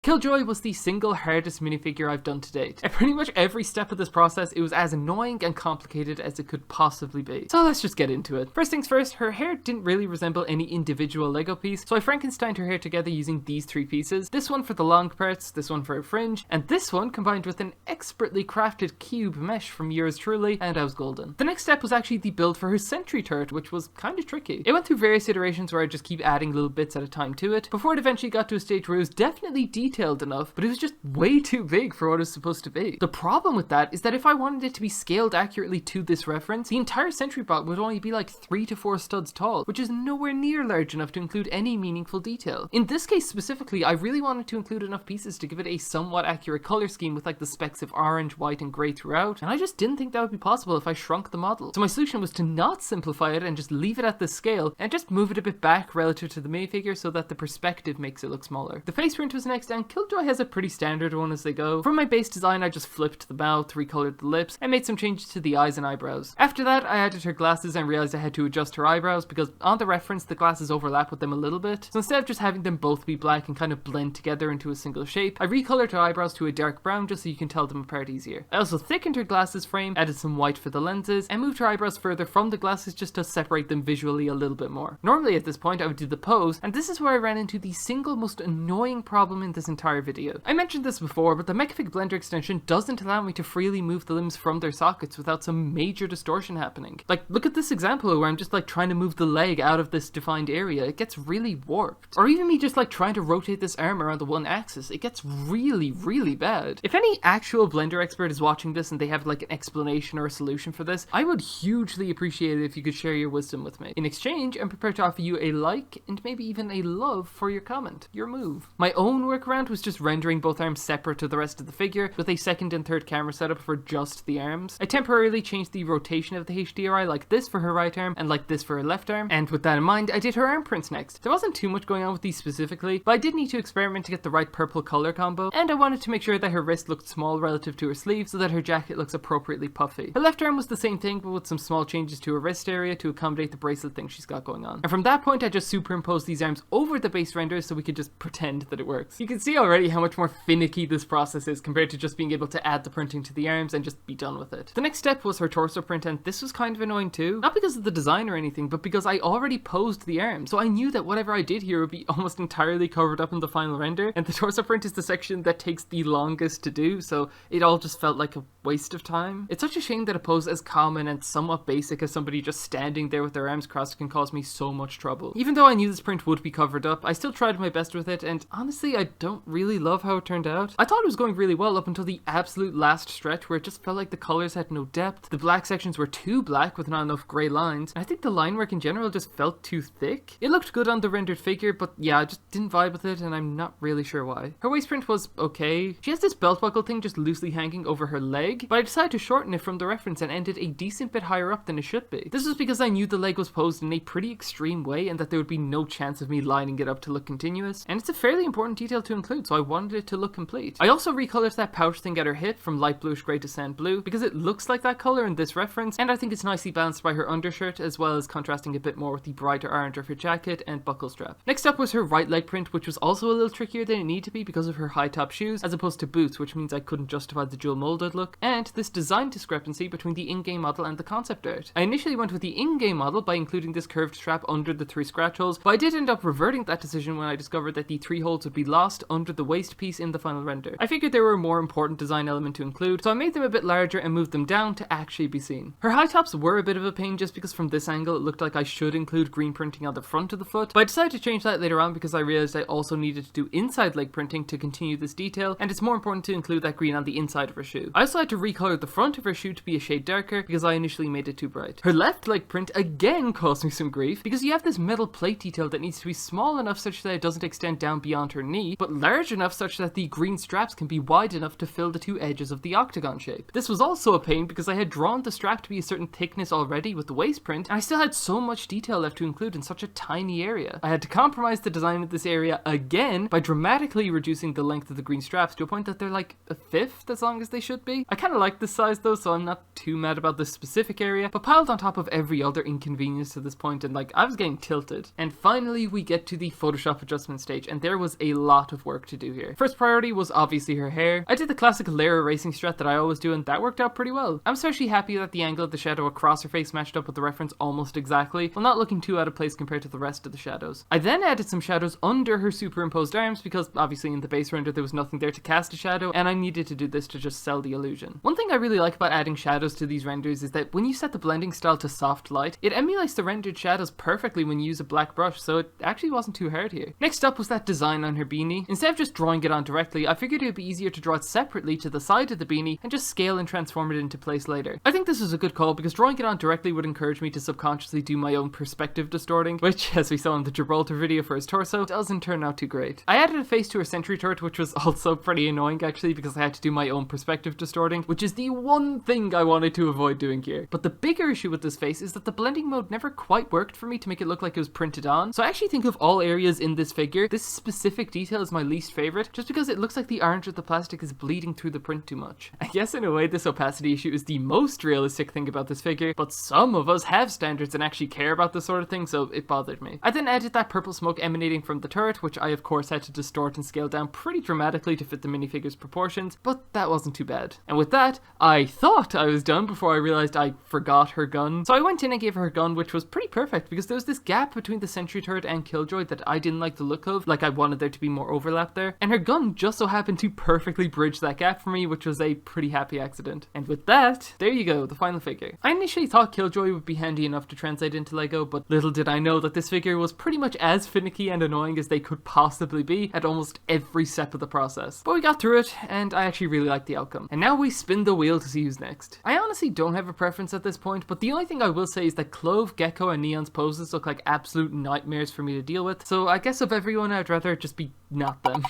Killjoy was the single hardest minifigure I've done to date. At pretty much every step of this process, it was as annoying and complicated as it could possibly be. So let's just get into it. First things first, her hair didn't really resemble any individual Lego piece, so I Frankensteined her hair together using these three pieces. This one for the long parts, this one for her fringe, and this one combined with an expertly crafted cube mesh from yours truly, and I was golden. The next step was actually the build for her Sentry Turret, which was kind of tricky. It went through various iterations where I just keep adding little bits at a time to it, before it eventually got to a stage where it was definitely detailed enough, but it was just way too big for what it was supposed to be. The problem with that is that if I wanted it to be scaled accurately to this reference, the entire Sentry bot would only be like 3 to 4 studs tall, which is nowhere near large enough to include any meaningful detail. In this case specifically, I really wanted to include enough pieces to give it a somewhat accurate color scheme with like the specks of orange, white, and grey throughout, and I just didn't think that would be possible if I shrunk the model. So my solution was to not simplify it and just leave it at this scale, and just move it a bit back relative to the minifigure so that the perspective makes it look smaller. The face print was next, and Killjoy has a pretty standard one as they go. From my base design, I just flipped the mouth, recolored the lips, and made some changes to the eyes and eyebrows. After that, I added her glasses and realized I had to adjust her eyebrows because on the reference, the glasses overlap with them a little bit. So instead of just having them both be black and kind of blend together into a single shape, I recolored her eyebrows to a dark brown just so you can tell them apart easier. I also thickened her glasses frame, added some white for the lenses, and moved her eyebrows further from the glasses just to separate them visually a little bit more. Normally at this point, I would do the pose, and this is where I ran into the single most annoying problem in this entire video. I mentioned this before, but the Mechafig Blender extension doesn't allow me to freely move the limbs from their sockets without some major distortion happening. Like, look at this example where I'm just like trying to move the leg out of this defined area. It gets really warped. Or even me just like trying to rotate this arm around the one axis. It gets really, really bad. If any actual Blender expert is watching this and they have like an explanation or a solution for this, I would hugely appreciate it if you could share your wisdom with me. In exchange, I'm prepared to offer you a like and maybe even a love for your comment, your move. My own workaround was just rendering both arms separate to the rest of the figure with a second and third camera setup for just the arms. I temporarily changed the rotation of the HDRI like this for her right arm and like this for her left arm, and with that in mind, I did her arm prints next. There wasn't too much going on with these specifically, but I did need to experiment to get the right purple color combo, and I wanted to make sure that her wrist looked small relative to her sleeve so that her jacket looks appropriately puffy. Her left arm was the same thing, but with some small changes to her wrist area to accommodate the bracelet thing she's got going on. And from that point, I just superimposed these arms over the base renders so we could just pretend that it works. You can see already how much more finicky this process is compared to just being able to add the printing to the arms and just be done with it. The next step was her torso print, and this was kind of annoying too. Not because of the design or anything, but because I already posed the arms, so I knew that whatever I did here would be almost entirely covered up in the final render, and the torso print is the section that takes the longest to do, so it all just felt like a waste of time. It's such a shame that a pose as common and somewhat basic as somebody just standing there with their arms crossed can cause me so much trouble. Even though I knew this print would be covered up, I still tried my best with it, and honestly, I don't really love how it turned out. I thought it was going really well up until the absolute last stretch where it just felt like the colors had no depth, the black sections were too black with not enough grey lines, and I think the line work in general just felt too thick. It looked good on the rendered figure, but yeah, I just didn't vibe with it, and I'm not really sure why. Her waist print was okay. She has this belt buckle thing just loosely hanging over her leg, but I decided to shorten it from the reference and end it a decent bit higher up than it should be. This was because I knew the leg was posed in a pretty extreme way and that there would be no chance of me lining it up to look continuous, and it's a fairly important detail to include, so I wanted it to look complete. I also recolored that pouch thing at her hip from light bluish grey to sand blue because it looks like that color in this reference, and I think it's nicely balanced by her undershirt as well as contrasting a bit more with the brighter orange of her jacket and buckle strap. Next up was her right leg print, which was also a little trickier than it needed to be because of her high top shoes as opposed to boots, which means I couldn't justify the dual molded look, and this design discrepancy between the in-game model and the concept art. I initially went with the in-game model by including this curved strap under the 3 scratch holes, but I did end up reverting that decision when I discovered that the 3 holes would be lost under the waist piece in the final render. I figured they were a more important design element to include, so I made them a bit larger and moved them down to actually be seen. Her high tops were a bit of a pain just because from this angle it looked like I should include green printing on the front of the foot, but I decided to change that later on because I realized I also needed to do inside leg printing to continue this detail, and it's more important to include that green on the inside of her shoe. I also had to recolor the front of her shoe to be a shade darker because I initially made it too bright. Her left leg print again caused me some grief because you have this metal plate detail that needs to be small enough such that it doesn't extend down beyond her knee, but large enough such that the green straps can be wide enough to fill the 2 edges of the octagon shape. This was also a pain because I had drawn the strap to be a certain thickness already with the waist print, and I still had so much detail left to include in such a tiny area. I had to compromise the design of this area again by dramatically reducing the length of the green straps to a point that they're like a fifth as long as they should be. I kind of like this size though, so I'm not too mad about this specific area, but piled on top of every other inconvenience to this point, and like, I was getting tilted. And finally, we get to the Photoshop adjustment stage, and there was a lot of work to do here. First priority was obviously her hair. I did the classic layer erasing strat that I always do, and that worked out pretty well. I'm especially happy that the angle of the shadow across her face matched up with the reference almost exactly, while not looking too out of place compared to the rest of the shadows. I then added some shadows under her superimposed arms, because obviously in the base render there was nothing there to cast a shadow, and I needed to do this to just sell the illusion. One thing I really like about adding shadows to these renders is that when you set the blending style to soft light, it emulates the rendered shadows perfectly when you use a black brush, so it actually wasn't too hard here. Next up was that design on her beanie. Instead of just drawing it on directly, I figured it would be easier to draw it separately to the side of the beanie and just scale and transform it into place later. I think this is a good call because drawing it on directly would encourage me to subconsciously do my own perspective distorting, which, as we saw in the Gibraltar video for his torso, doesn't turn out too great. I added a face to her Sentry Turret, which was also pretty annoying actually because I had to do my own perspective distorting, which is the one thing I wanted to avoid doing here. But the bigger issue with this face is that the blending mode never quite worked for me to make it look like it was printed on. So I actually think of all areas in this figure, this specific detail is my least favorite, just because it looks like the orange of the plastic is bleeding through the print too much. I guess in a way this opacity issue is the most realistic thing about this figure, but some of us have standards and actually care about this sort of thing, so it bothered me. I then added that purple smoke emanating from the turret, which I of course had to distort and scale down pretty dramatically to fit the minifigure's proportions, but that wasn't too bad. And with that, I thought I was done before I realized I forgot her gun. So I went in and gave her a gun, which was pretty perfect because there was this gap between the Sentry Turret and Killjoy that I didn't like the look of, like I wanted there to be more overlap there, and her gun just so happened to perfectly bridge that gap for me, which was a pretty happy accident. And with that, there you go, the final figure. I initially thought Killjoy would be handy enough to translate into LEGO, but little did I know that this figure was pretty much as finicky and annoying as they could possibly be at almost every step of the process. But we got through it, and I actually really liked the outcome. And now we spin the wheel to see who's next. I honestly don't have a preference at this point, but the only thing I will say is that Clove, Gecko, and Neon's poses look like absolute nightmares for me to deal with, so I guess of everyone I'd rather just be not them.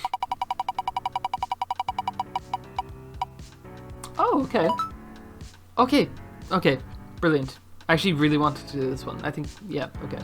Oh, okay. Okay, brilliant. I actually really wanted to do this one. I think, yeah, okay.